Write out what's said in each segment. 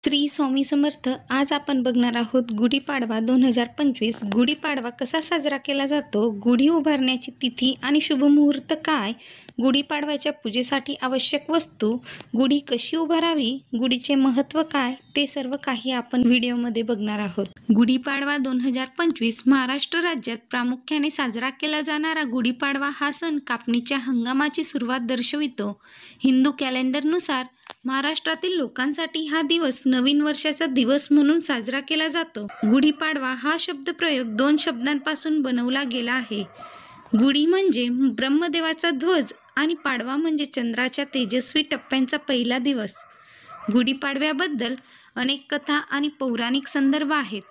श्री स्वामी समर्थ. आज आपण बघणार आहोत गुढीपाडवा 2025. गुढीपाडवा कसा साजरा केला जातो, गुढी उभारण्याची तिथी आणि शुभमुहूर्त काय, गुढीपाडव्याच्या पूजेसाठी आवश्यक वस्तू, गुढी कशी उभारावी, गुढीचे महत्त्व काय, ते सर्व काही आपण व्हिडिओमध्ये बघणार आहोत. गुढीपाडवा 2025 महाराष्ट्र राज्यात प्रामुख्याने साजरा केला जाणारा गुढीपाडवा हा सण कापणीच्या हंगामाची सुरुवात दर्शवितो. हिंदू कॅलेंडरनुसार महाराष्ट्रातील लोकांसाठी हा दिवस नवीन वर्षाचा दिवस म्हणून साजरा केला जातो. गुढीपाडवा हा शब्दप्रयोग 2 शब्दांपासून बनवला गेला आहे. गुढी म्हणजे ब्रह्मदेवाचा ध्वज आणि पाडवा म्हणजे चंद्राच्या तेजस्वी टप्प्यांचा पहिला दिवस. गुढीपाडव्याबद्दल अनेक कथा आणि पौराणिक संदर्भ आहेत.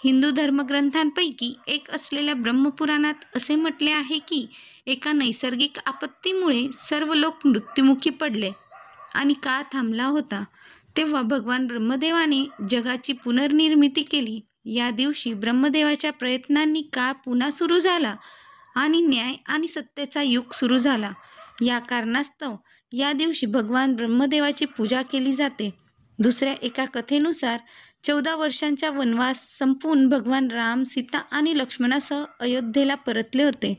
हिंदू धर्मग्रंथांपैकी एक असलेल्या ब्रह्मपुराणात असे म्हटले आहे की एका नैसर्गिक आपत्तीमुळे सर्व लोक मृत्युमुखी पडले आणि काळ थांबला होता. तेव्हा भगवान ब्रह्मदेवाने जगाची पुनर्निर्मिती केली. या दिवशी ब्रह्मदेवाच्या प्रयत्नांनी काळ पुन्हा सुरू झाला आणि न्याय आणि सत्तेचा युग सुरू झाला. या कारणास्तव या दिवशी भगवान ब्रह्मदेवाची पूजा केली जाते. दुसऱ्या एका कथेनुसार 14 वर्षांचा वनवास संपवून भगवान राम, सीता आणि लक्ष्मणासह अयोध्येला परतले होते.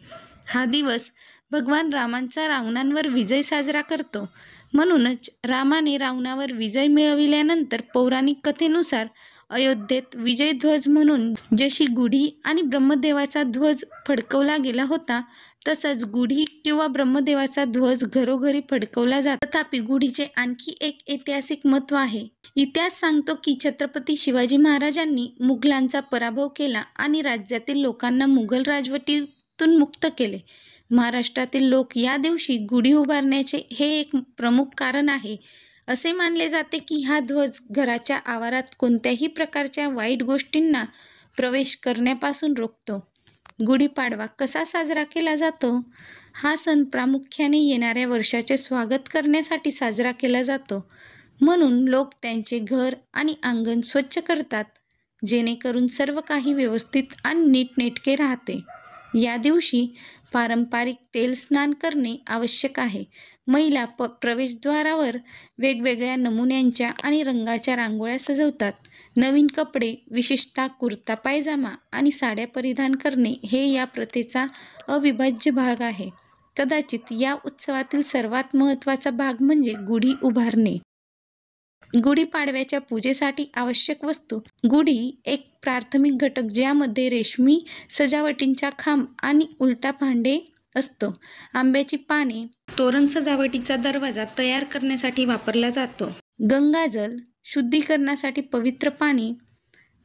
हा दिवस भगवान रामांचा रावणांवर विजय साजरा करतो. म्हणूनच रामाने रावणावर विजय मिळविल्यानंतर पौराणिक कथेनुसार अयोध्येत विजयध्वज म्हणून जशी गुढी आणि ब्रह्मदेवाचा ध्वज फडकवला गेला होता, तसंच गुढी किंवा ब्रह्मदेवाचा ध्वज घरोघरी फडकवला जातो. तथापि गुढीचे आणखी एक ऐतिहासिक महत्त्व आहे. इतिहास सांगतो की छत्रपती शिवाजी महाराजांनी मुघलांचा पराभव केला आणि राज्यातील लोकांना मुघल राजवटीतून मुक्त केले. महाराष्ट्रातील लोक या दिवशी गुढी उभारण्याचे हे एक प्रमुख कारण आहे. असे मानले जाते की हा ध्वज घराच्या आवारात कोणत्याही प्रकारच्या वाईट गोष्टींना प्रवेश करण्यापासून रोखतो. गुढीपाडवा कसा साजरा केला जातो? हा सण प्रामुख्याने येणाऱ्या वर्षाचे स्वागत करण्यासाठी साजरा केला जातो. म्हणून लोक त्यांचे घर आणि अंगण स्वच्छ करतात, जेणेकरून सर्व काही व्यवस्थित आणि नीटनेटके राहते. या दिवशी पारंपरिक तेल स्नान करणे आवश्यक आहे. महिला प्रवेशद्वारावर वेगवेगळ्या नमुन्यांच्या आणि रंगाच्या रांगोळ्या सजवतात. नवीन कपडे, विशेषतः कुर्ता पायजामा आणि साड्या परिधान करणे हे या प्रथेचा अविभाज्य भाग आहे. कदाचित या उत्सवातील सर्वात महत्त्वाचा भाग म्हणजे गुढी उभारणे. गुढीपाडव्याच्या पूजेसाठी आवश्यक वस्तू. गुढी एक प्राथमिक घटक ज्यामध्ये रेशमी सजावटींचा खांब आणि उलटा भांडे असतो. आंब्याची पाने, तोरण सजावटीचा दरवाजा तयार करण्यासाठी वापरला जातो. गंगाजल शुद्धीकरणासाठी पवित्र पाणी,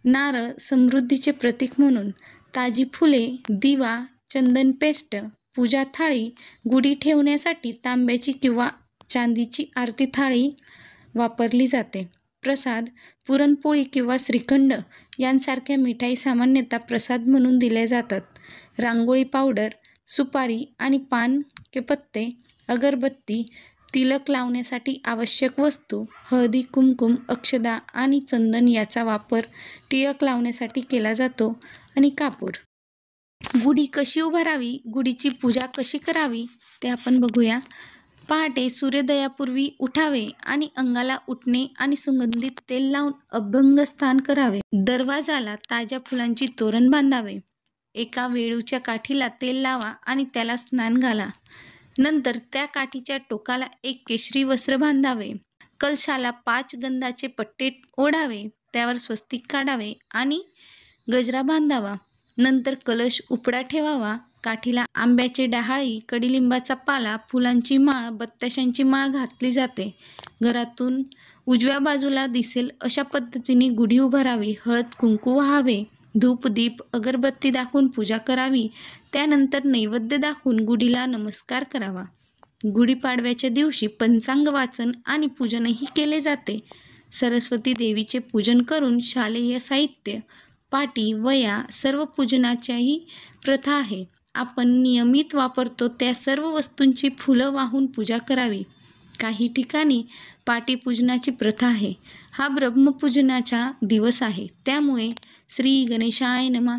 नारळ समृद्धीचे प्रतीक म्हणून, ताजी फुले, दिवा, चंदन पेस्ट, पूजा थाळी. गुढी ठेवण्यासाठी तांब्याची किंवा चांदीची आरती थाळी वापरली जाते. प्रसाद, पुरणपोळी किंवा श्रीखंड यांसारख्या मिठाई सामान्यतः प्रसाद म्हणून दिल्या जातात. रांगोळी पावडर, सुपारी आणि पान के पत्ते, अगरबत्ती, तिलक लावण्यासाठी आवश्यक वस्तू, हळदी, कुंकुम, अक्षदा आणि चंदन याचा वापर टिळक लावण्यासाठी केला जातो आणि कापूर. गुढी कशी उभारावी, गुढीची पूजा कशी करावी ते आपण बघूया. पहाटे सूर्योदयापूर्वी उठावे आणि अंगाला उटणे आणि सुगंधित तेल लावून अभ्यंग स्नान करावे. दरवाजाला ताज्या फुलांची तोरण बांधावे. एका वेळूच्या काठीला तेल लावा आणि त्याला स्नान घाला. नंतर त्या काठीच्या टोकाला एक केशरी वस्त्र बांधावे. कलशाला 5 गंधाचे पट्टे ओढावे. त्यावर स्वस्तिक काढावे आणि गजरा बांधावा. नंतर कलश उपडा ठेवावा. काठीला आंब्याचे डहाळी, कडुलिंबाचा पाला, फुलांची माळ, बत्ताशांची माळ घातली जाते. घरातून उजव्या बाजूला दिसेल अशा पद्धतीने गुढी उभारावी. हळद कुंकू व्हावे. धूप दीप अगरबत्ती दाखवून पूजा करावी. त्यानंतर नैवेद्य दाखवून गुढीला नमस्कार करावा. गुढीपाडव्याच्या दिवशी पंचांग वाचन आणि पूजनही केले जाते. सरस्वती देवीचे पूजन करून शालेय साहित्य, पाटी, वह्या सर्व पूजनाच्याही प्रथा आहे. आपण नियमित वापरतो त्या सर्व वस्तूंची फुलं वाहून पूजा करावी. काही ठिकाणी पाटीपूजनाची प्रथा आहे. हा ब्रह्मपूजनाचा दिवस आहे. त्यामुळे श्री गणेशाय नमः,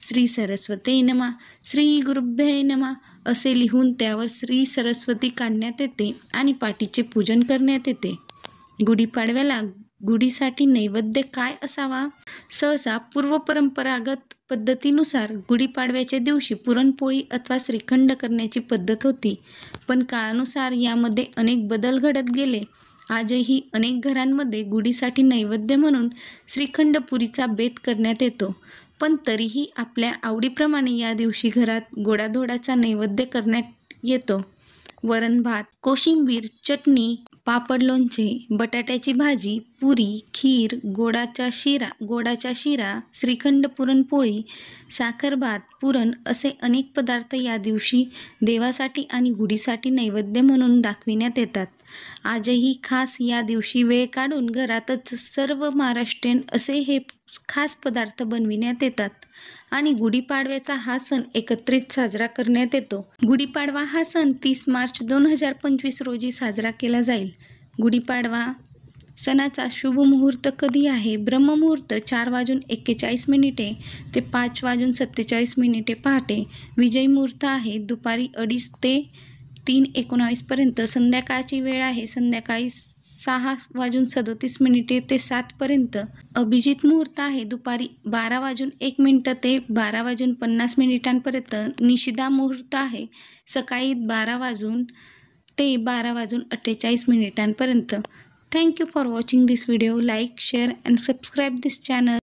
श्री सरस्वती नमः, श्री गुरुभ्ये नमः असे लिहून त्यावर श्री सरस्वती काढण्यात येते आणि पाटीचे पूजन करण्यात येते. गुढीपाडव्याला गुढीसाठी नैवेद्य काय असावा? सहसा पूर्वपरंपरागत पद्धतीनुसार गुढीपाडव्याच्या दिवशी पुरणपोळी अथवा श्रीखंड करण्याची पद्धत होती. पण काळानुसार यामध्ये अनेक बदल घडत गेले. आजही अनेक घरांमध्ये गुढीसाठी नैवेद्य म्हणून श्रीखंड पुरीचा बेत करण्यात येतो. पण तरीही आपल्या आवडीप्रमाणे या दिवशी घरात गोडाधोडाचा नैवेद्य करण्यात येतो. वरण भात, कोशिंबीर, चटणी, पापड, लोणचे, बटाट्याची भाजी, पुरी, खीर, गोडाचा शिरा, श्रीखंड, पुरणपोळी, साखर भात, पुरण असे अनेक पदार्थ या दिवशी देवासाठी आणि गुढीसाठी नैवेद्य म्हणून दाखविण्यात येतात. आजही खास या दिवशी वेळ काढून घरातच सर्व महाराष्ट्रीयन असे हे खास पदार्थ बनविण्यात येतात आणि गुढीपाडव्याचा हा सण एकत्रित साजरा करण्यात येतो. गुढीपाडवा हा सण 30 मार्च 2025 रोजी साजरा केला जाईल. गुढीपाडवा सणाचा शुभ मुहूर्त कधी आहे? ब्रह्ममुहूर्त 4:41 ते 5:47 पहाटे. विजय मुहूर्त आहे दुपारी 2:30 ते 3:19 पर्यंत. संध्याकाळची वेळ आहे संध्याकाळी 6:37 ते 7 पर्यंत. अभिजित मुहूर्त आहे दुपारी 12:01 ते 12:50 पर्यंत. निशिदा मुहूर्त आहे सकाळी 12 ते 12:48 पर्यंत. Thank you for watching this video. Like, share and subscribe this channel.